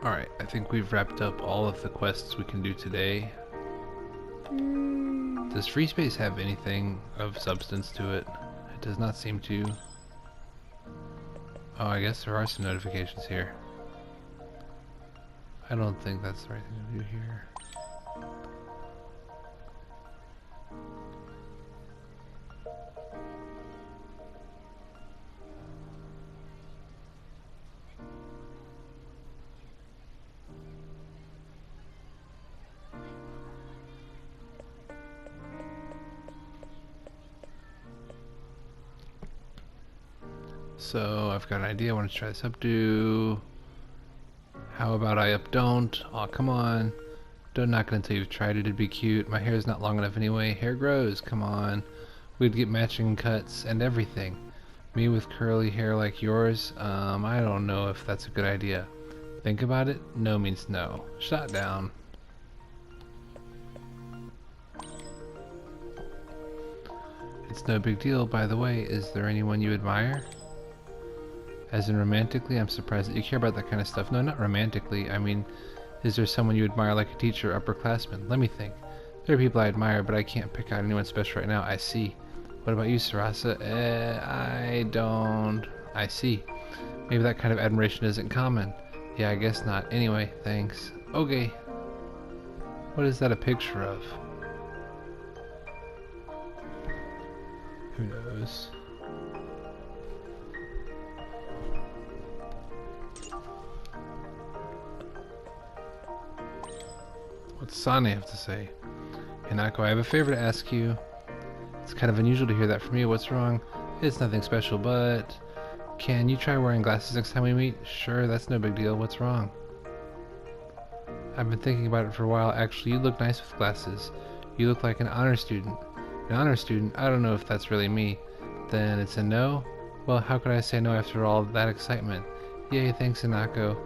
Alright, I think we've wrapped up all of the quests we can do today. Does free space have anything of substance to it? It does not seem to. Oh, I guess there are some notifications here. I don't think that's the right thing to do here. So I've got an idea. I want to try this updo. How about I up don't? Oh, come on. Don't knock it until you've tried it. It'd be cute. My hair is not long enough anyway. Hair grows. Come on. We'd get matching cuts and everything. Me with curly hair like yours? I don't know if that's a good idea. Think about it. No means no. Shot down. It's no big deal, by the way. Is there anyone you admire? As in romantically? I'm surprised that you care about that kind of stuff. No, not romantically. I mean, is there someone you admire like a teacher or upperclassman? Let me think. There are people I admire, but I can't pick out anyone special right now. I see. What about you, Sarasa? I don't... I see. Maybe that kind of admiration isn't common. Yeah, I guess not. Anyway, thanks. Okay. What is that a picture of? Who knows? What's Sane have to say? Hinako, I have a favor to ask you. It's kind of unusual to hear that from you. What's wrong? It's nothing special, but... Can you try wearing glasses next time we meet? Sure, that's no big deal. What's wrong? I've been thinking about it for a while. Actually, you look nice with glasses. You look like an honor student. An honor student? I don't know if that's really me. Then it's a no? Well, how could I say no after all that excitement? Yay, thanks, Hinako.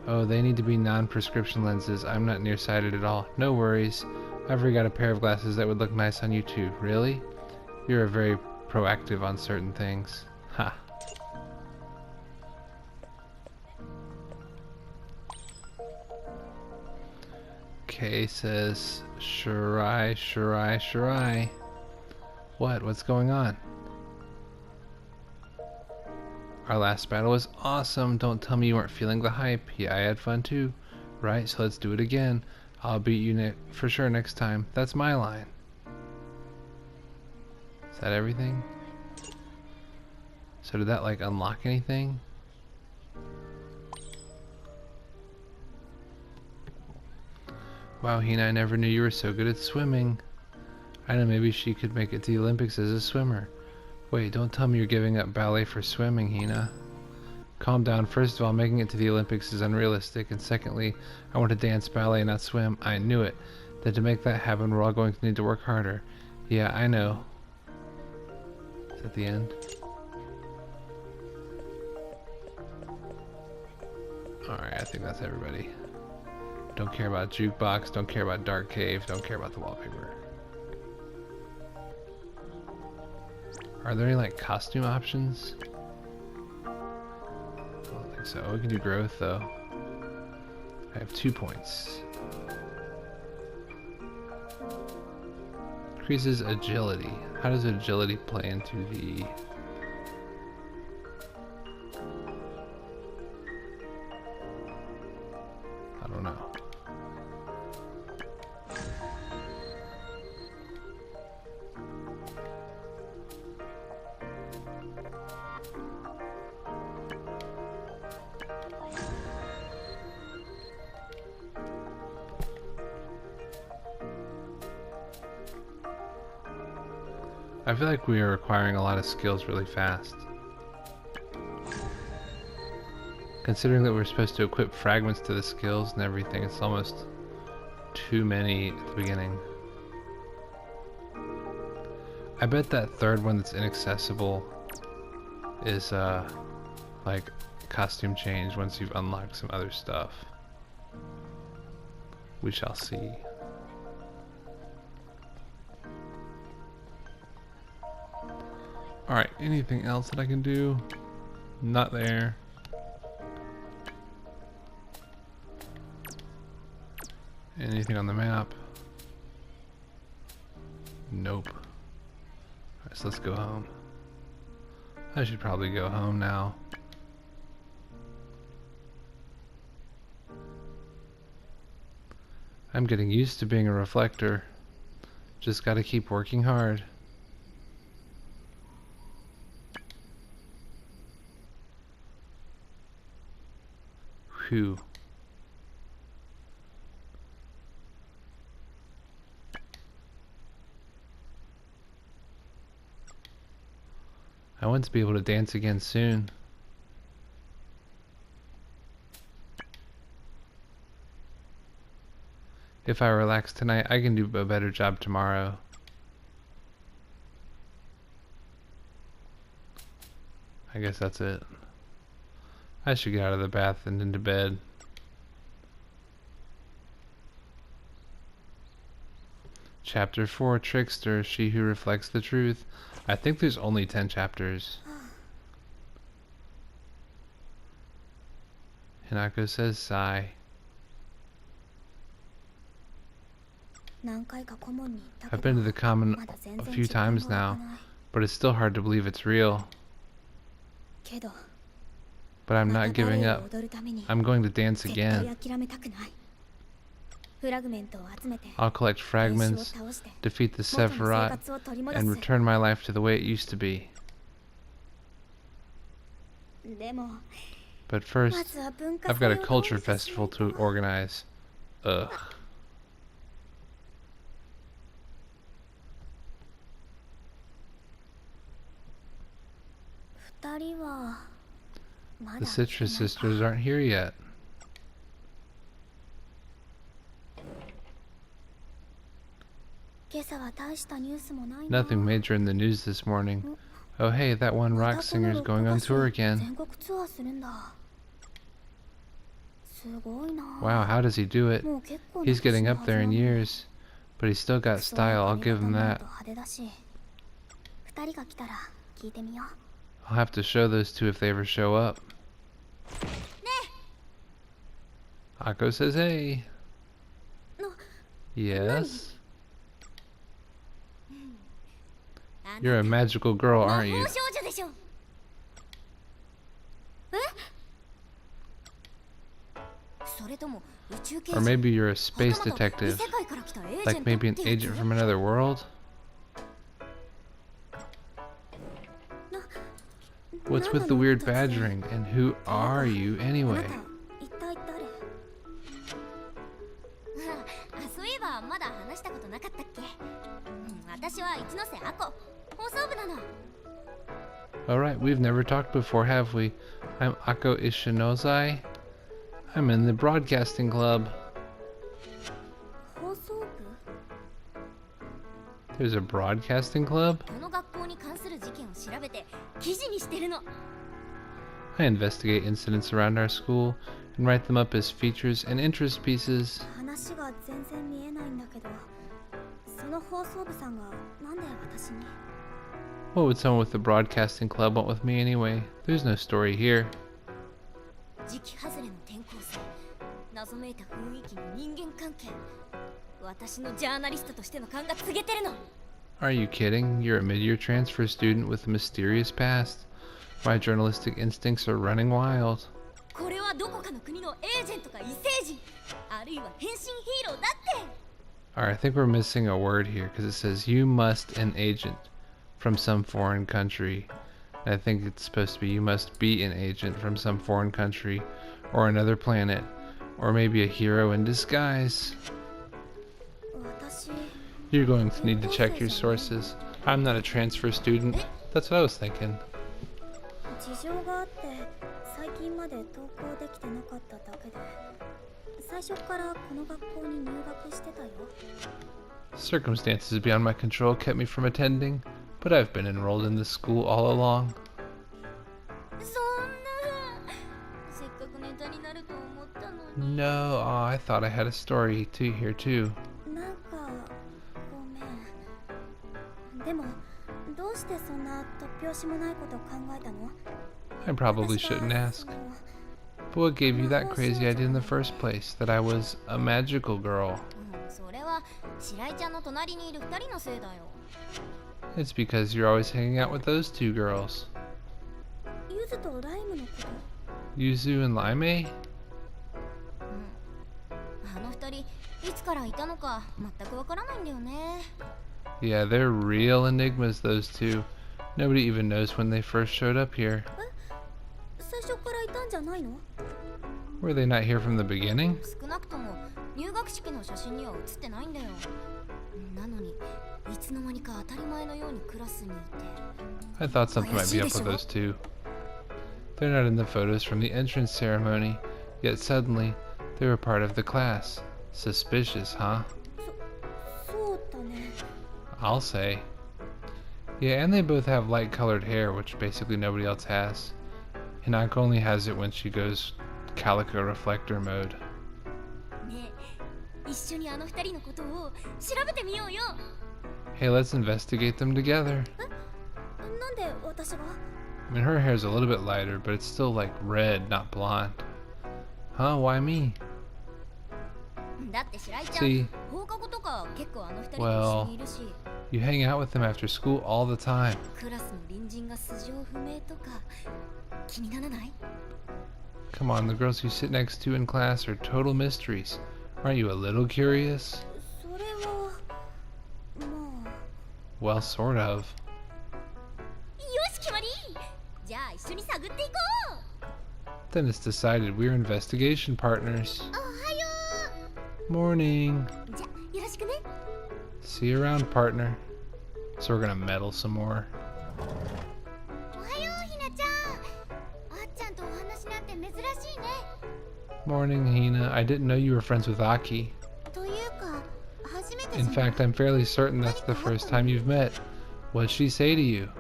Oh, they need to be non-prescription lenses. I'm not nearsighted at all. No worries. I've already got a pair of glasses that would look nice on you too. Really? You're very proactive on certain things. Ha. Kay says, Shirai, Shirai, Shirai. What? What's going on? Our last battle was awesome. Don't tell me you weren't feeling the hype. Yeah, I had fun too. Right, so let's do it again. I'll beat you for sure next time. That's my line. Is that everything? So did that like unlock anything? Wow, Hina, I never knew you were so good at swimming. I know maybe she could make it to the Olympics as a swimmer. Wait, don't tell me you're giving up ballet for swimming, Hina. Calm down. First of all, making it to the Olympics is unrealistic, and secondly, I want to dance ballet, not swim. I knew it. Then to make that happen, we're all going to need to work harder. Yeah, I know. Is that the end? Alright, I think that's everybody. Don't care about jukebox, don't care about dark cave, don't care about the wallpaper. Are there any like costume options? I don't think so. We can do growth though. I have 2 points. Increases agility. How does agility play into the... I don't know. I feel like we are acquiring a lot of skills really fast. Considering that we're supposed to equip fragments to the skills and everything, it's almost too many at the beginning. I bet that third one that's inaccessible is like costume change once you've unlocked some other stuff. We shall see. Alright, anything else that I can do? Not there. Anything on the map? Nope. Alright, so let's go home. I should probably go home now. I'm getting used to being a reflector. Just gotta keep working hard. Whew. I want to be able to dance again soon. If I relax tonight, I can do a better job tomorrow. I guess that's it. I should get out of the bath and into bed. Chapter 4, Trickster, She Who Reflects the Truth. I think there's only 10 chapters. Hinako says sigh. I've been to the common a few times now, but it's still hard to believe it's real. But I'm not giving up. I'm going to dance again. I'll collect fragments, defeat the Sephirot, and return my life to the way it used to be. But first, I've got a culture festival to organize. Ugh. The Citrus Sisters aren't here yet. Nothing major in the news this morning. Oh hey, that one rock singer's going on tour again. Wow, how does he do it? He's getting up there in years, but he's still got style, I'll give him that. I'll have to show those two if they ever show up. Akko says hey. Yes? You're a magical girl, aren't you? Or maybe you're a space detective. Like maybe an agent from another world? What's with the weird badgering, and who are you anyway? Alright, we've never talked before, have we? I'm Akko Ishinozai. I'm in the broadcasting club. There's a broadcasting club? I investigate incidents around our school and write them up as features and interest pieces. What would someone with the broadcasting club want with me anyway? There's no story here. Are you kidding? You're a mid-year transfer student with a mysterious past. My journalistic instincts are running wild. Alright, I think we're missing a word here because it says you must an agent from some foreign country. And I think it's supposed to be you must be an agent from some foreign country or another planet, or maybe a hero in disguise. You're going to need to check your sources. I'm not a transfer student. That's what I was thinking. Circumstances beyond my control kept me from attending, but I've been enrolled in this school all along. No, I thought I had a story here too. I probably shouldn't ask. But what gave you that crazy idea in the first place, that I was a magical girl? It's because you're always hanging out with those two girls. Yuzu and Lime? Yeah, they're real enigmas, those two. Nobody even knows when they first showed up here. Were they not here from the beginning? I thought something might be up with those two. They're not in the photos from the entrance ceremony, yet suddenly they were part of the class. Suspicious, huh? I'll say. Yeah, and they both have light-colored hair, which basically nobody else has. Hinako only has it when she goes calico reflector mode. Hey, let's investigate them together. I mean, her hair's a little bit lighter, but it's still like red, not blonde. Huh? Why me? See, well, you hang out with them after school all the time. Come on, the girls you sit next to in class are total mysteries. Aren't you a little curious? Well, sort of. Then it's decided we're investigation partners. Morning. See you around, partner. So we're gonna meddle some more. Morning, Hina. I didn't know you were friends with Aki. In fact, I'm fairly certain that's the first time you've met. What'd she say to you?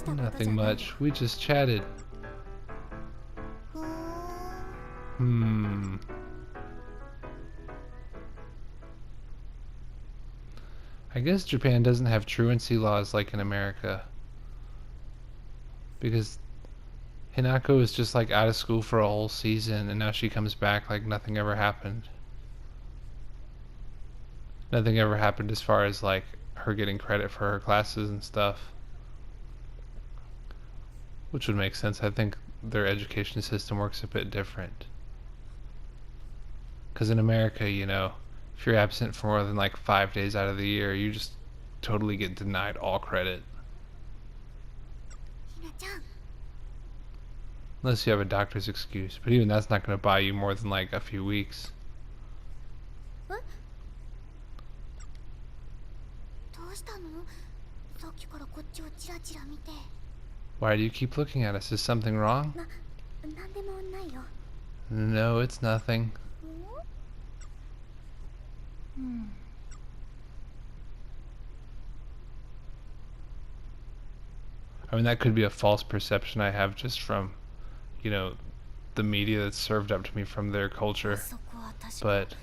Nothing much. We just chatted. I guess Japan doesn't have truancy laws like in America. Because Hinako is just like out of school for a whole season and now she comes back like nothing ever happened. Nothing ever happened as far as like her getting credit for her classes and stuff. Which would make sense. I think their education system works a bit different. Because in America, you know, if you're absent for more than like 5 days out of the year, you just totally get denied all credit. Unless you have a doctor's excuse, but even that's not going to buy you more than like a few weeks. Why do you keep looking at us? Is something wrong? No, it's nothing. I mean, that could be a false perception I have just from, you know, the media that's served up to me from their culture. But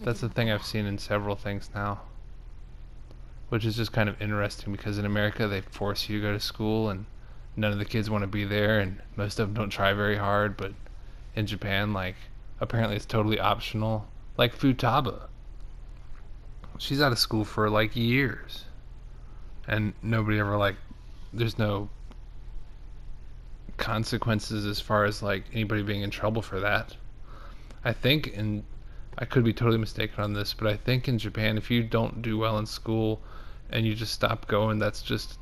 that's the thing I've seen in several things now. Which is just kind of interesting because in America they force you to go to school and none of the kids want to be there and most of them don't try very hard, but in Japan, like, apparently it's totally optional. Like Futaba. She's out of school for like years. And nobody ever like, there's no consequences as far as like anybody being in trouble for that. I think, and I could be totally mistaken on this, but I think in Japan if you don't do well in school and you just stop going, that's just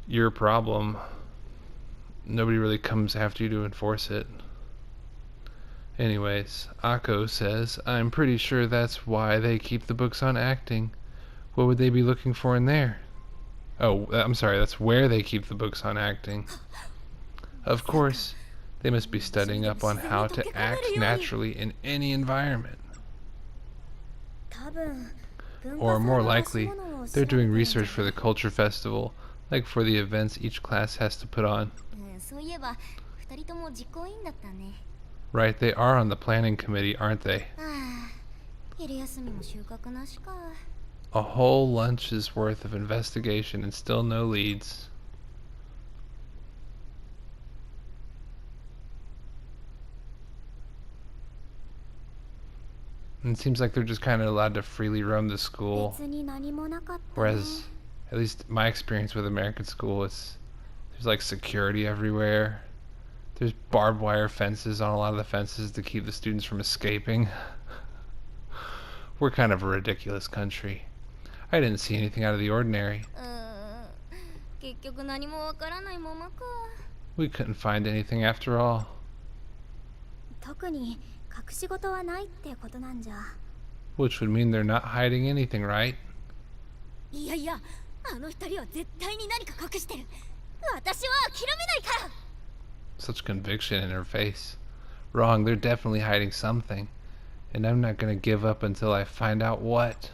your problem. Nobody really comes after you to enforce it. Anyways, Akko says, I'm pretty sure that's why they keep the books on acting. What would they be looking for in there? Oh, I'm sorry, that's where they keep the books on acting. Of course, they must be studying up on how to act naturally in any environment. Or more likely, they're doing research for the culture festival, like for the events each class has to put on. Right, they are on the planning committee, aren't they? A whole lunch's worth of investigation and still no leads. And it seems like they're just kind of allowed to freely roam the school. Whereas, at least my experience with American school, there's like security everywhere. There's barbed wire fences on a lot of the fences to keep the students from escaping. We're kind of a ridiculous country. I didn't see anything out of the ordinary. We couldn't find anything after all. Which would mean they're not hiding anything, right? Such conviction in her face. Wrong, they're definitely hiding something. And I'm not gonna give up until I find out what.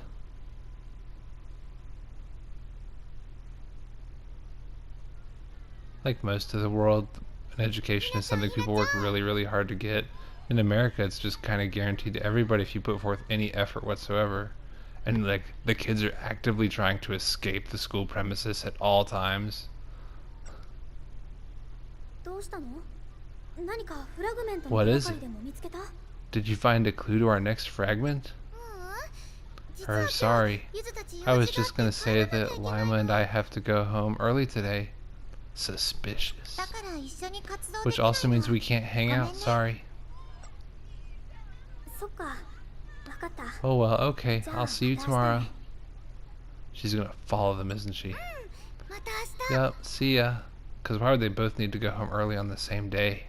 Like most of the world, an education is something people work really, really hard to get. In America, it's just kind of guaranteed to everybody if you put forth any effort whatsoever. And like, the kids are actively trying to escape the school premises at all times. What is it? Did you find a clue to our next fragment? Sorry. I was just gonna say that Lima and I have to go home early today. Suspicious. Which also means we can't hang out, sorry. Oh well, okay. I'll see you tomorrow. She's gonna follow them, isn't she? Yep, see ya. Cause why would they both need to go home early on the same day?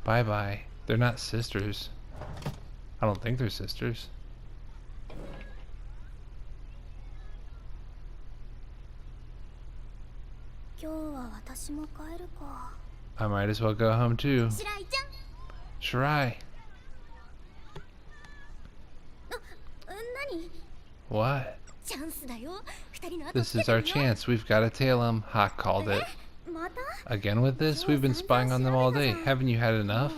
Bye bye. They're not sisters. I don't think they're sisters. I might as well go home too. Shirai. What? This is our chance. We've got to tail him. Ha, called it. Again with this? We've been spying on them all day. Haven't you had enough?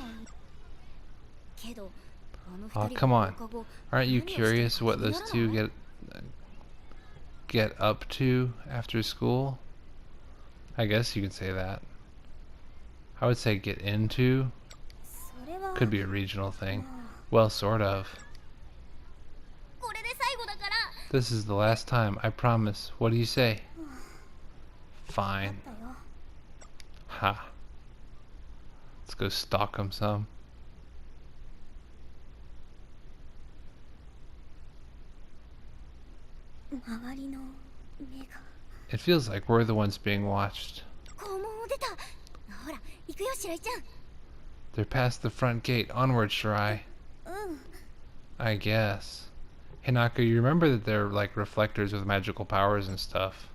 Oh, come on. Aren't you curious what those two get up to after school? I guess you could say that. I would say get into. Could be a regional thing. Well, sort of. This is the last time, I promise. What do you say? Fine. Ha. Let's go stalk him some. It feels like we're the ones being watched. They're past the front gate. Onward, Shirai. I guess. Hinako, you remember that they're like reflectors with magical powers and stuff.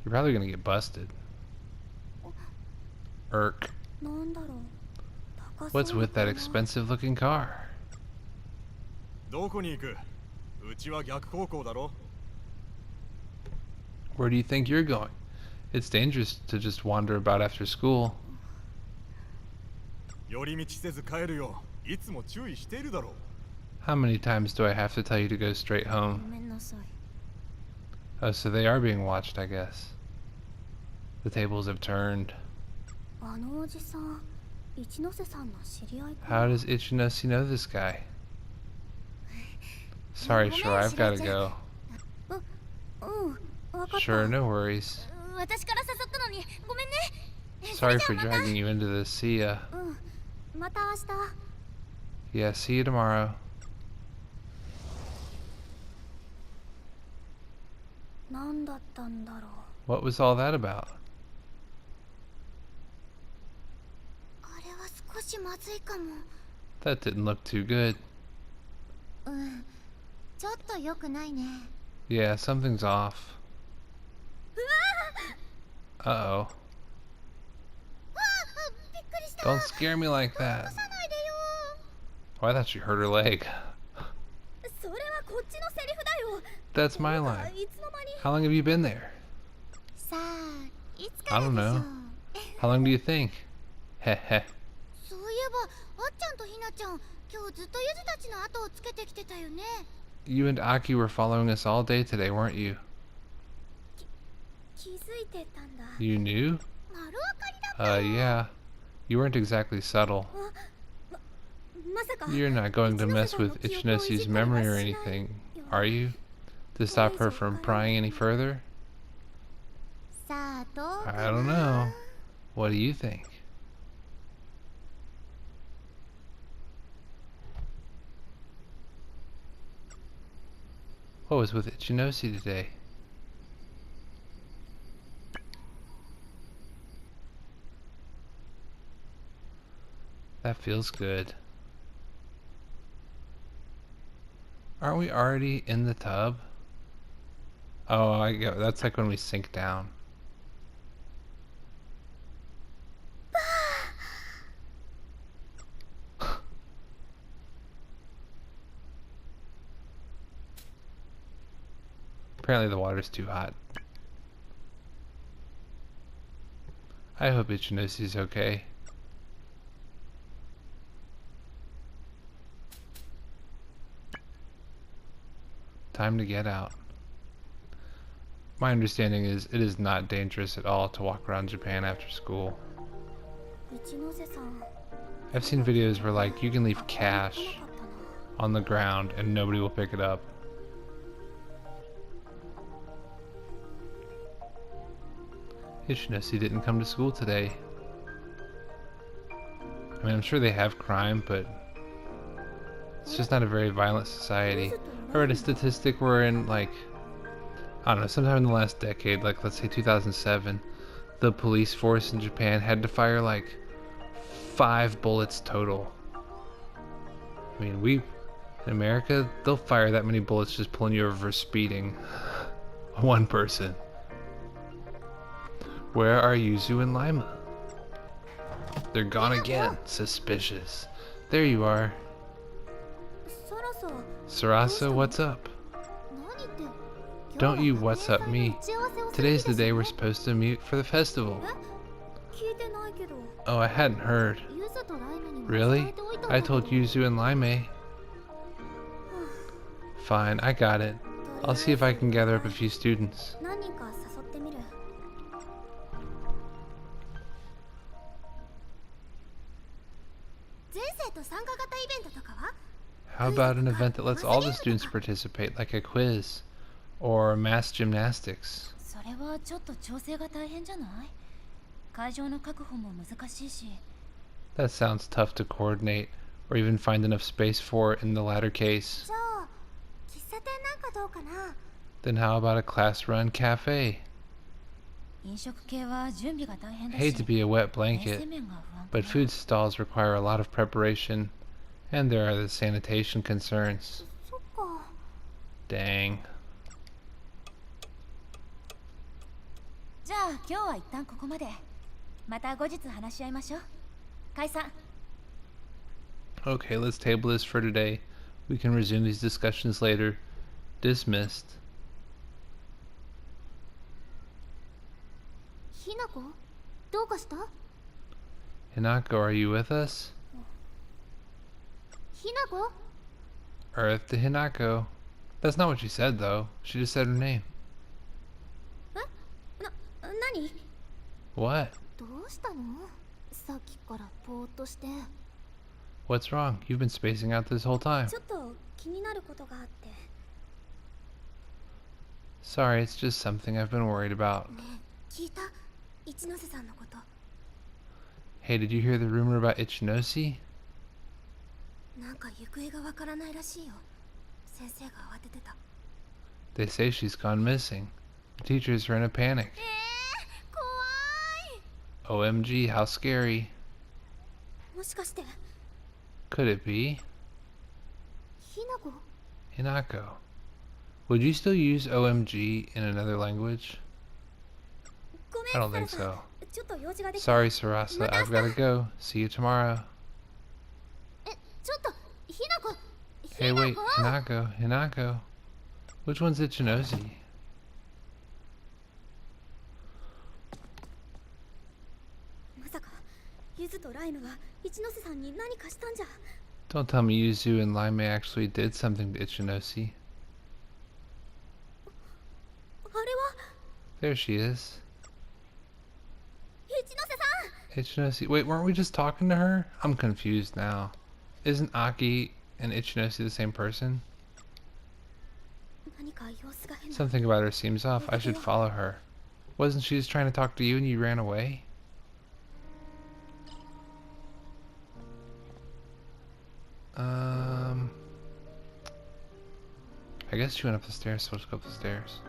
You're probably gonna get busted. Irk. What's with that expensive looking car? Where do you think you're going? It's dangerous to just wander about after school. How many times do I have to tell you to go straight home? Oh, so they are being watched, I guess. The tables have turned. How does Ichinose know this guy? Sorry, Shirai, I've gotta go. Sure, no worries. Sorry for dragging you into this. See ya. Yeah, see you tomorrow. What was all that about? That didn't look too good. Yeah, something's off. Uh-oh. Don't scare me like that. Oh, I thought she hurt her leg. That's my line. How long have you been there? I don't know. How long do you think? Heh heh. You and Aki were following us all day today, weren't you? 気づいてたんだ。 You knew? 丸分かりだったの。 Yeah. You weren't exactly subtle. まさか You're not going to mess with Ichinosi's memory or anything, are you? To stop her from prying any further? さあどうか I な don't know. What do you think? What was with Ichinosi today? That feels good. Aren't we already in the tub? Oh, I get. That's like when we sink down. Apparently the water's too hot. I hope Ichinosi's okay. Time to get out. My understanding is it is not dangerous at all to walk around Japan after school. 一ノ瀬さん I've seen videos where like you can leave cash よかったな on the ground and nobody will pick it up. Ichinosi didn't come to school today. I mean, I'm sure they have crime, but it's just not a very violent society. I read a statistic where in like, I don't know, sometime in the last decade, like let's say 2007, the police force in Japan had to fire like 5 bullets total. I mean, in America, they'll fire that many bullets just pulling you over for speeding. One person. Where are Yuzu and Lime? They're gone again. Suspicious. There you are. そろそろ Sarasa, what's up? 何って Don't you what's up me. Today's the day we're supposed to meet for the festival. 聞いてないけど Oh, I hadn't heard. ゆずとライムにも伝え Really? ておいたんだ I けど told Yuzu and Lime. Fine, I got it. I'll see if I can gather up a few students. 何人か誘ってみる全生徒参加型イベントとかは How about an event that lets all the students participate, like a quiz or mass gymnastics? それはちょっと調整が大変じゃない会場の確保も難しいし That sounds tough to coordinate or even find enough space for in the latter case. じゃあ喫茶店なんかどうかな Then how about a class-run cafe? 飲食系は準備が大変だし Hate to be a wet 衛 blanket, 生面が不安 but food stalls require a lot of preparation, and there are the sanitation concerns. そっか Dang. じゃあ今日は一旦ここまでまた後日話し合いましょう解散 Okay, let's table this for today. We can resume these discussions later. Dismissed. ひなこどうかした Hinako, are you with us? ひなこ Earth to Hinako. That's not what she said, though. She just said her name. 何 What? どうしたのさっきからぼーっとして What's wrong? You've been spacing out this whole time. ちょっと気になることがあって Sorry, it's just something I've been worried about. ねえ聞いた一ノ瀬さんのこと Hey, did you hear the rumor about Ichinosi? なんか行方がわからないらしいよ先生が慌ててた They say she's gone missing. The teachers are in a panic. 怖い OMG, how scary. もしかして Could it be? ひなこ Hinako. Would you still use OMG in another language? ごめん I don't think サラさん so. ちょっと用事ができ Sorry, Sarasa, I've gotta go. See you tomorrow. ちょっとひなこ Hey, wait, Hinako. Which one's Ichinosi? まさかゆずとライムが一ノ瀬さんに何かしたんじゃ Don't tell me Yuzu and Lime actually did something to Ichinosi. There she is. 一ノ瀬さん Ichinose. Wait, weren't we just talking to her? I'm confused now. Isn't Aki and Ichinose the same person? 何か様子が変だ Something about her seems off. I should follow her. Wasn't she just trying to talk to you and you ran away? I guess she went up the stairs, so let's go up the stairs.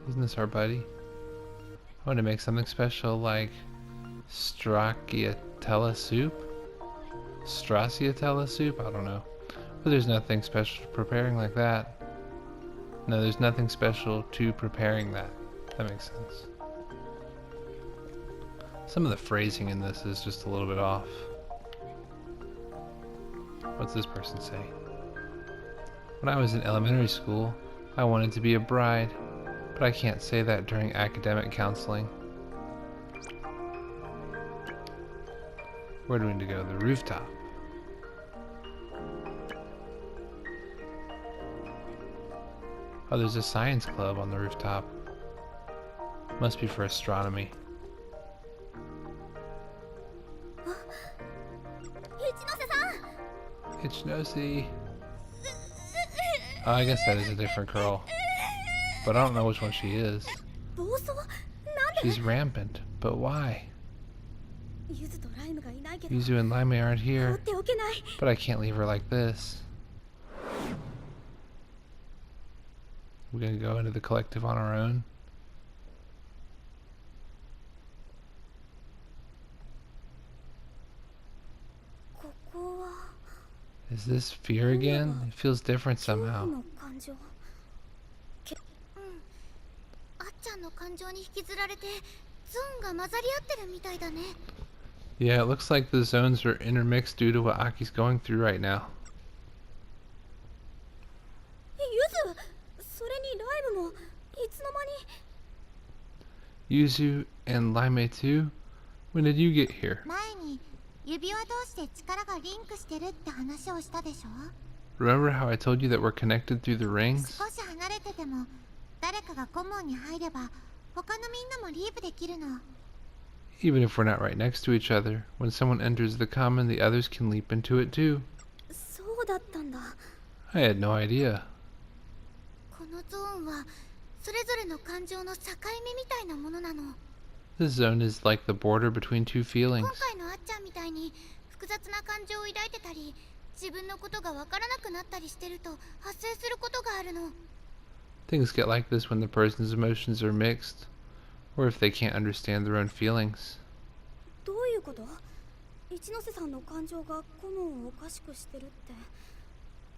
Isn't this our buddy? I want to make something special like stracciatella soup? Stracciatella soup? I don't know. But there's nothing special to preparing like that. No, there's nothing special to preparing that. That makes sense. Some of the phrasing in this is just a little bit off. What's this person say? When I was in elementary school, I wanted to be a bride, but I can't say that during academic counseling. Where do we need to go? The rooftop. Oh, there's a science club on the rooftop. Must be for astronomy. 一ノ瀬さん Ichinose. Oh, I guess that is a different girl. But I don't know which one she is. 暴走なんで She's rampant. But why? ユズとライムがいないけど Yuzu and Lime aren't 放っ here. ておけない But I can't leave her like this. We're gonna go into the collective on our own. Is this fear again? It feels different 恐怖 somehow. の感情あっちゃんの感情に引きずられてゾーンが混ざり合ってるみたいだね Yeah, it looks like the zones are intermixed due to what Aki's going through right now. ユズそれにライムもいつの間に Yuzu and Lime too? When did you get here? 前に指輪同士で力がリンクしてるって話をしたでしょ Remember how I told you that we're connected through the rings? 少し離れてても誰かがコモンに入れば他のみんなもリーブできるの Even if we're not right next to each other, when someone enters the common, the others can leap into it too. そうだったんだ I had no idea. このゾーンはそれぞれの感情の境目みたいなものなの This zone is like the border between two 今 feelings. 回のあっちゃんみたいに複雑な感情を抱いてたり自分のことがわからなくなったりしてると発生することがあるの Things get like this when the person's emotions are mixed, or if they can't understand their own feelings. どういうこと一ノ瀬さんの感情がコモンをおかしくしてるって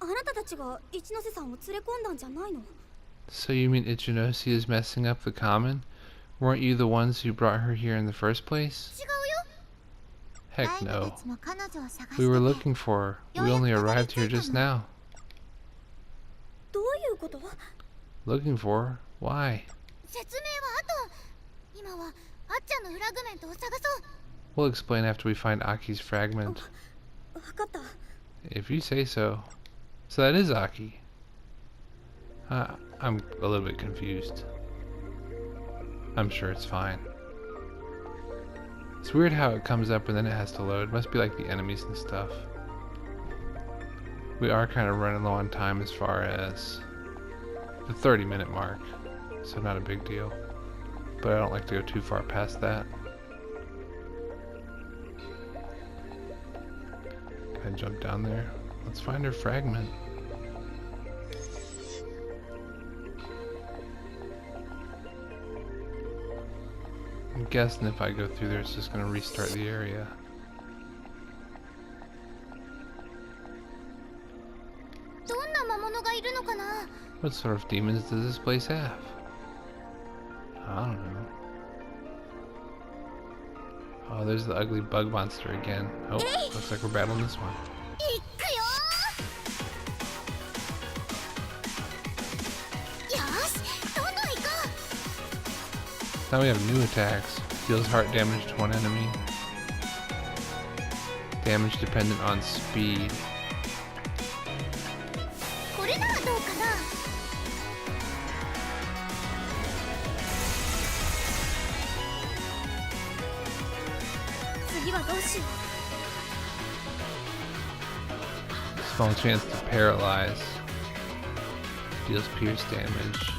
あなたたちが一ノ瀬さんを連れ込んだんじゃないの So you mean Ichinose is messing up the common? Weren't you the ones who brought her here in the first place? 違うよ Heck ライム no. たちも彼女を探してて We were looking for her. We only arrived here just now. どういうこと Looking for her? Why? 説明は後今はあっちゃんのフラグメントを探そう We'll explain after we find Aki's fragment. わかった If you say so. So that is Aki. I'm a little bit confused. I'm sure it's fine. It's weird how it comes up and then it has to load. Must be like the enemies and stuff. We are kind of running low on time as far as the 30-minute mark, so not a big deal. But I don't like to go too far past that. Go ahead and jump down there. Let's find her fragment. I'm guessing if I go through there, it's just going to restart the area. What sort of demons does this place have? I don't know. Oh, there's the ugly bug monster again. Oh, looks like we're battling this one. いくよよしどんどん行こ Now we have new attacks. Deals heart damage to one enemy. Damage dependent on speed. これならどうかな。次はどうしよう。 Small chance to paralyze. Deals pierce damage.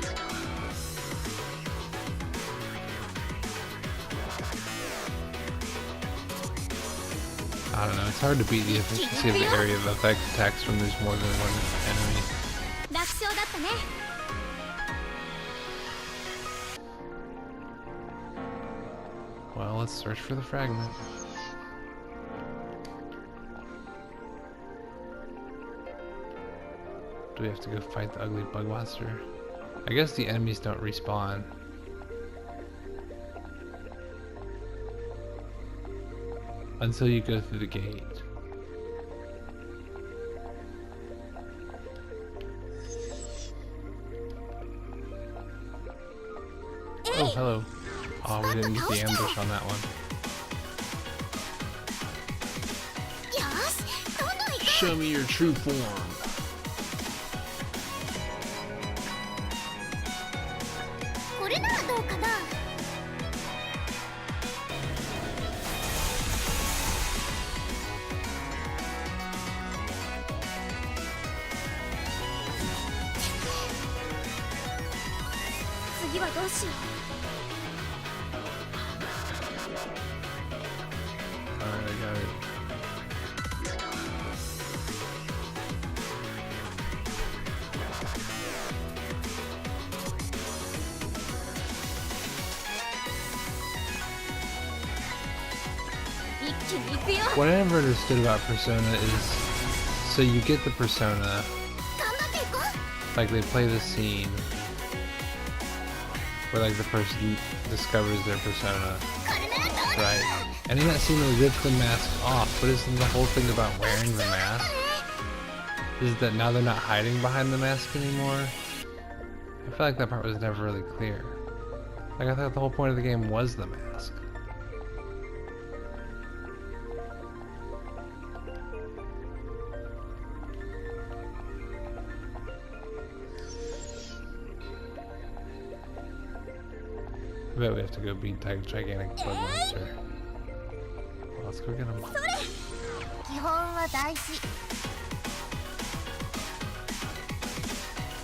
I don't know, it's hard to beat the efficiency of the area of effect attacks when there's more than one enemy. 楽勝だったね。Well, let's search for the fragment. Do we have to go fight the ugly bug monster? I guess the enemies don't respawn. Until you go through the gate. Oh, hello. Oh, we didn't get the ambush on that one. Show me your true form. これならどうかな。次はどうしよう。 Alright, I got it. What I never understood about Persona is, so you get the Persona, like they play the scene where like the person discovers their Persona, right? And in that scene they rip the mask off, but isn't the whole thing about wearing the mask? Is that now they're not hiding behind the mask anymore? I feel like that part was never really clear. Like I thought the whole point of the game was the mask. I bet we have to go beat that gigantic bug monster. Well, let's go get him. 基本は大事。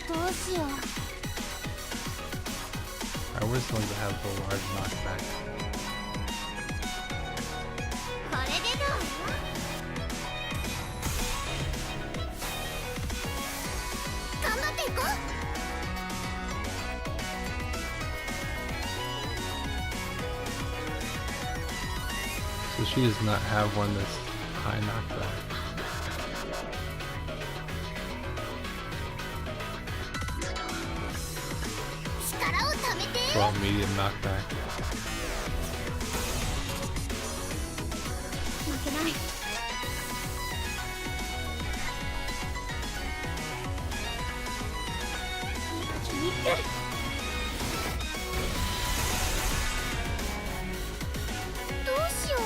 どうしよう。 I was the ones that have the large knockback. これでどう？頑張っていこう。 So she does not have one that's high knockback. Well, medium knockback. 負けない。一気に行く。どうしよう。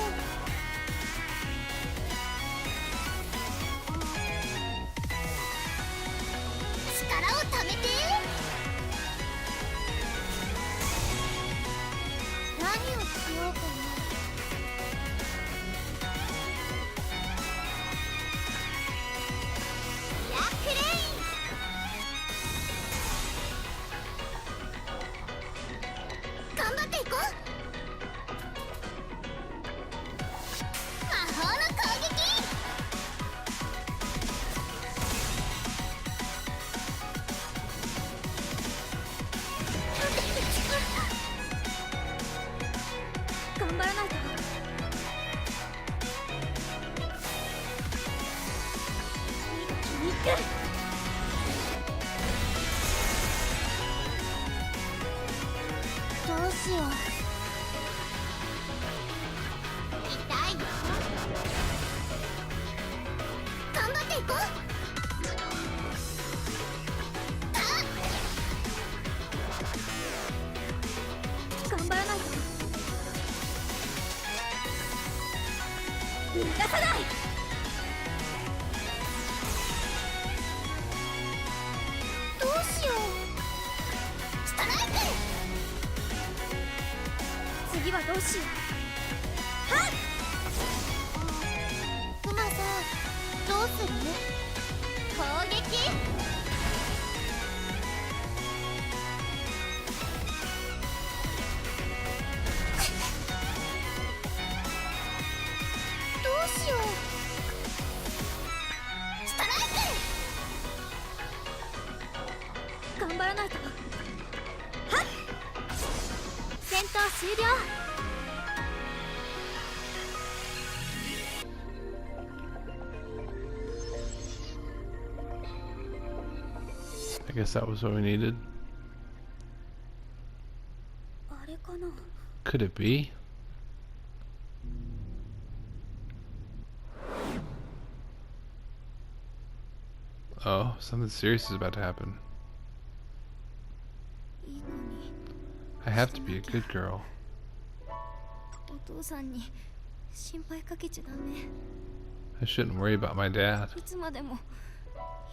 どうしよう。痛いよ。頑張っていこう。頑張らないと。逃がさない。どうしよう。ストライク。次はどうしよう。はっ。クマさんどうする？攻撃。どうしよう。ストライク。頑張らないと。はっ。戦闘終了。I guess that was what we needed. あれかな。 Could it be? Oh, something serious is about to happen. いい子に I have to be a good girl. お父さんに心配かけちゃダメ。 I shouldn't worry about my dad. いつまでも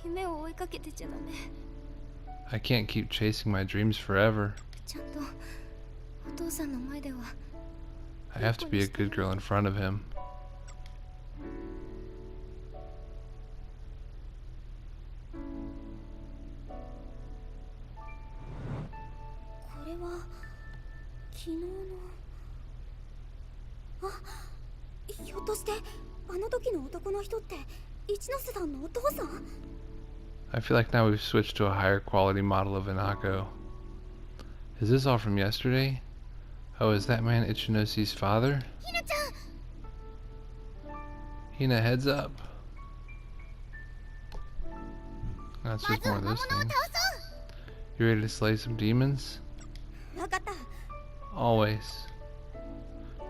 夢を追いかけてちゃダメ。 I can't keep chasing my dreams forever. ちゃんとお父さんの前では I have to be a good girl in front of him. これは昨日の。あ、ひょっとしてあの時の男の人って一ノ瀬さんのお父さん？ I feel like now we've switched to a higher quality model of Hinako. Is this all from yesterday? Oh, is that man Ichinosi's father? ひなちゃん。 Hina, heads up. That's just more of this thing. You ready to slay some demons? わかった。 Always.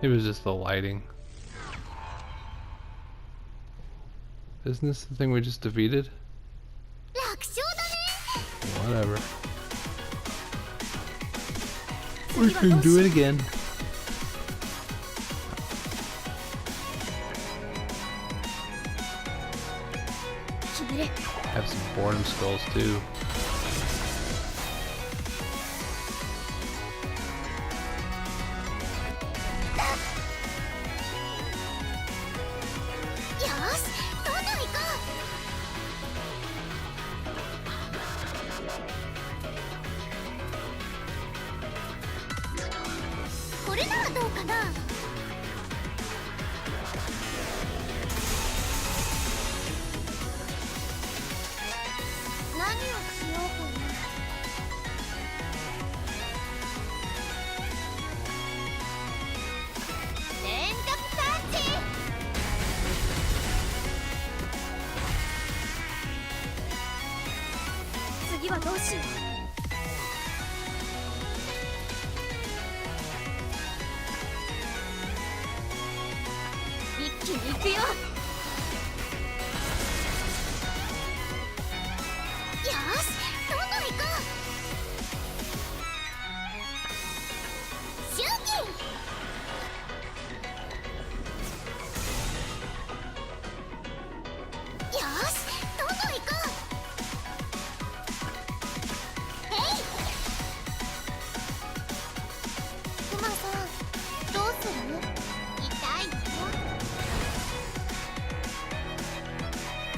It was just the lighting. Isn't this the thing we just defeated? 楽勝だね。 Whatever. We can do it again. 決める。 Have some boredom skulls too. よし、どんどん行こう。これならどうかな。何をしようかな。連続パンチ。次はどうしよう。一気に行くよ。よし、どんどん行こう。シューキン。よし、どんどん行こう。へい。クマさん、どうする？痛いの？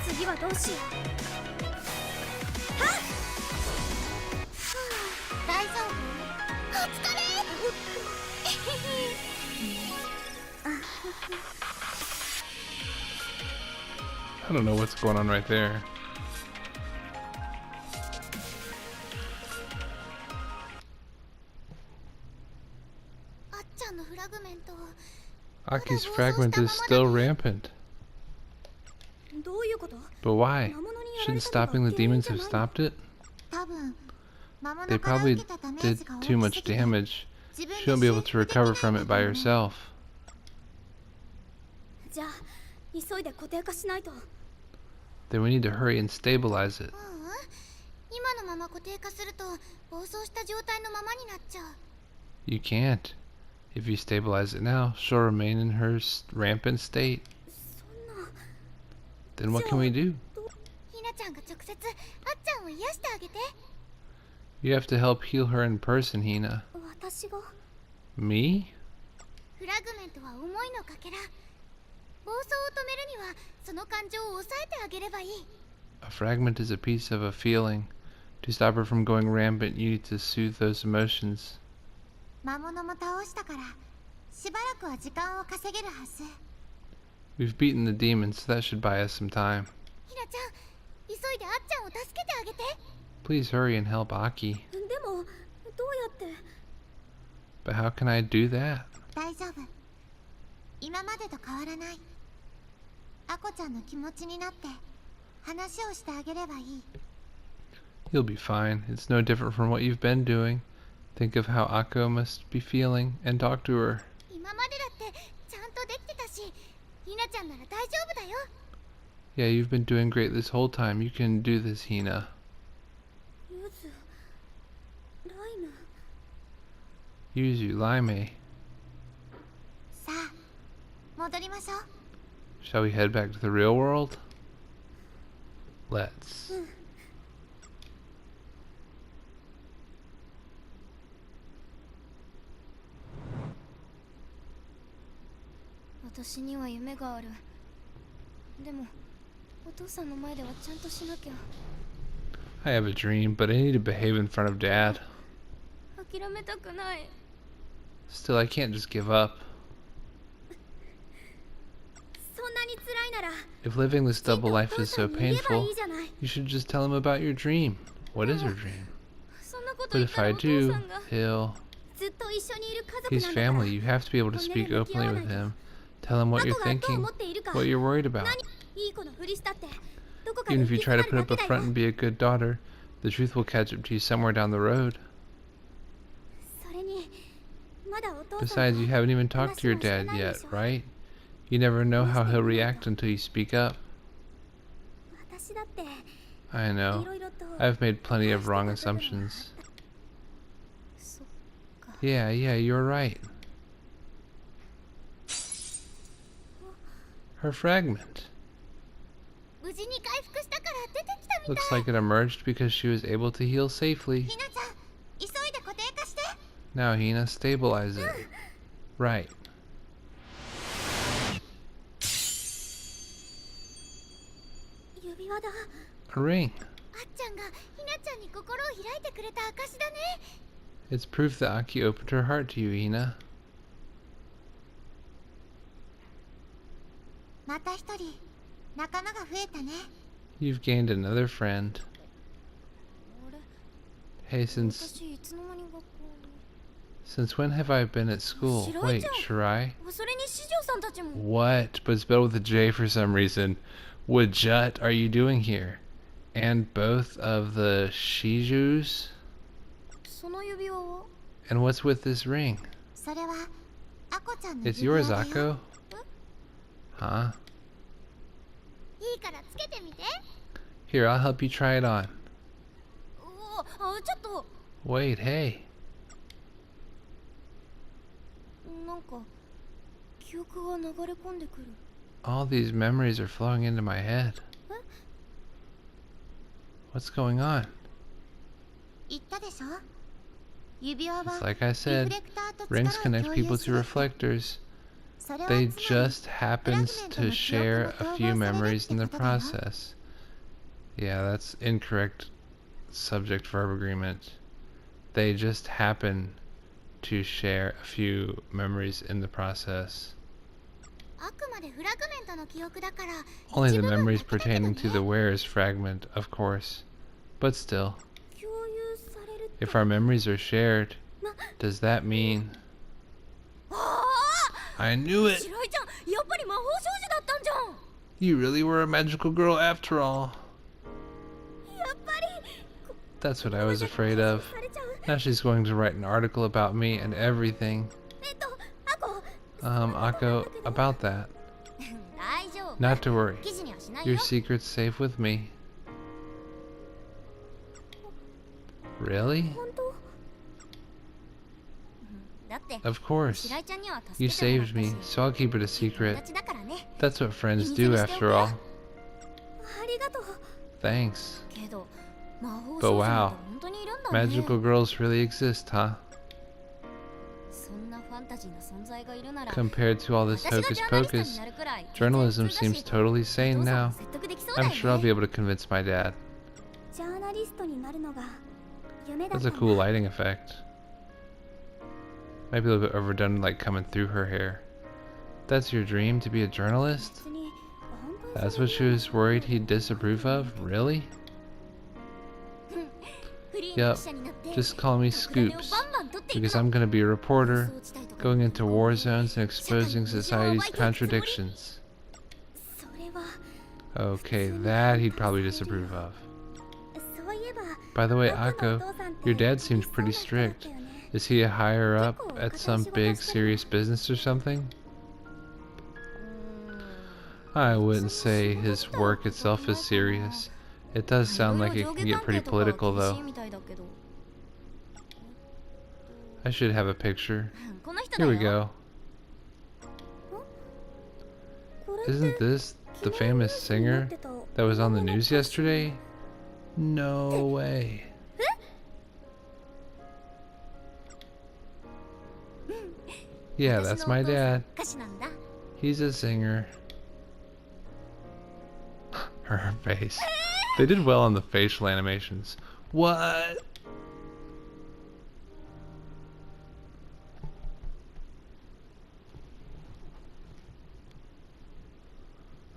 次はどうしよう。はっ。大丈夫？お疲れ。I don't know what's going on right there. あっちゃんのフラグメント。 Aki's fragment is still rampant. どういうこと？ But why? 魔物にやられ Shouldn't たのが stopping the 原因 demons じゃ have ないの？ stopped it? 多分魔物 They から probably 受けたダメー did ジが too 大 much きすぎて damage. 自分 She で won't be able 修 to 復でき recover ない from ん it だ by と思う。 herself. じゃあ急いで固定化しないと。 Then we need to hurry and stabilize it. 今のまま固定化すると暴走した状態のままになっちゃう。 You can't. If you stabilize it now, she'll remain in her rampant state. Then what can we do? ひなちゃんが直接あっちゃんを癒してあげて。 You have to help heal her in person, Hina. 私が Me? フラグメントは思いのかけら。暴走を止めるにはその感情を抑えてあげればいい。 A fragment is a piece of a feeling. To stop her from going rampant, you need to soothe those emotions. 魔物も倒したからしばらくは時間を稼げるはず。 We've beaten the demon, so that should buy us some time. ひなちゃん、急いであっちゃんを助けてあげて。 Please hurry and help Aki. でもどうやって But how can I do that? 大丈夫。今までと変わらない。アコちゃんの気持ちになって話をしてあげればいい。 You'll be fine. It's no different from what you've been doing. Think of how Akko must be feeling and talk to her. 今までだってちゃんとできてたし、ひなちゃんなら大丈夫だよ。 Yeah, you've been doing great this whole time. You can do this, Hina. ユズライム Yuzu, Lime. さあ、戻りましょう。 Shall we head back to the real world? Let's. 私には夢がある。でもお父さんの前ではちゃんとしなきゃ。 I have a dream, but I need to behave in front of Dad. 諦めたくない。 Still, I can't just give up. そんなに辛いなら If living this きっと double お life 父 is さ so んに言えばい painful, いじゃない。 you should just tell him about your dream. What is your dream? そんなこと But 言っ if たら I お父 do, さんが he'll... ずっと一緒にいる家族 He's なんだから。 family. You have to be able to speak openly with him. Tell him what you're アコがどう thinking, 思っているか。 what you're worried about. いい子のふりしたってどこかで Even 引 if you き継 try が to れる put だ up け a だよ。 front and be a good daughter, the truth will catch up to you somewhere down the road. それにまだお父さん Besides, you と haven't even talked to your 話もして dad ないで yet, しょ。 right? You never know how he'll react until you speak up. 私だって I い know. ろいろと I've made plenty of wrong 話してた部分は assumptions. そっか。 Yeah, you're right. Her fragment. 無事に回復したから出てきたみたい。 Looks like it emerged because she was able to heal safely. ひなちゃん、急いで固定化して。 Now, Hina, stabilize it. Right. 指輪だ。 A ring. あっちゃんがひなちゃんに心を開いてくれた証だね。 It's proof that Aki opened her heart to you, Hina. また一人仲間が増えたね。 You've gained another friend. あれ Hey, 私いつの間に学校に。 since when have I been at school? Wait, Shirai? それに四条さんたちも。 What? But it's spelled with a J for some reason. What jut are you doing here? And both of the Shijus? その指輪は And what's with this ring? それはアコちゃんの It's 指輪 yours, だよ。 Akko? Huh? いいからつけてみて。 Here, I'll help you try it on. ちょっと Wait, hey. なんか記憶が流れ込んでくる。 All these memories are flowing into my head. What's going on? 言ったでしょ。指輪は It's like I リ said, フレクターと rings 力を connect 共 people 有す to る。 reflectors. それは They つまり just happens to share a few memories in the process. Yeah, that's incorrect subject verb agreement. They just happen to share a few memories in the process. あくまでフラグメントの記憶だから。 Only the 一部分 memories だけだけど pertaining ね to the wearer's fragment, of course. But still, 共有されるって。 if our memories are shared, does that mean... あ I knew あ it! 白井ちゃんやっぱり魔法少女だったんじゃん。 You really were a magical girl after all. やっぱり That's what I was afraid of. されちゃう。 Now she's going to write an article about me and everything. アコ Akko, about that. 大丈夫。 Not to worry. 記事にはしない Your よ。 secret's safe with me. Really? 本当。だって Of course. 白井ちゃんには助 You けてもら saved った me, し。 so I'll keep it a 友 secret. 達だからね。 That's what friends do after all. ありがとう。 Thanks. けど魔法 But 少女なん wow, て本当にいるんだね。 magical girls really exist, huh? そんなファンタジーな存在がいるなら Compared to all this 私が hocus ジャーナリストに pocus, なるくらい journalism 普通だ seems し、 totally お sane 父さん now. も説得できそうだ I'm よ sure I'll ね。 be able to convince my dad. ジャーナリストになるのが夢だっ That's た a んだ。 cool lighting effect. Might be a little bit overdone, like coming through her hair. That's your dream, to be a journalist? 別に本当に That's それ what she was worried he'd disapprove of? Really? フリーの Yep, 記者になって just call me 特ダネを Scoops, バンバン取っていく because の。 I'm gonna be a reporter, 紛争地帯とか going into 向こう war で zones and exposing society's contradictions. それは Okay, that he'd probably disapprove of. そういえば By the way, あなたのお Akko, 父さんって your dad seems 厳しそう pretty な人だった strict. よね。 Is he a higher up at some big serious business or something? I wouldn't say his work itself is serious. It does sound like it can get pretty political though. I should have a picture. この人だ Here よ。 we go. これって Isn't this the famous singer that was on the news yesterday? No way. Yeah, that's my dad. 歌手なんだ。 He's a singer. Her face. They did well on the facial animations. What?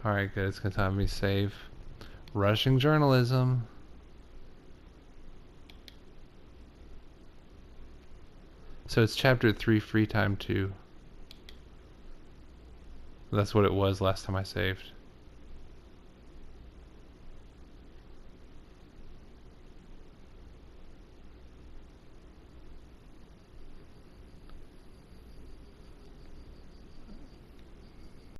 Alright, good. It's gonna time me save. Rushing journalism. So it's chapter 3, free time 2. That's what it was last time I saved.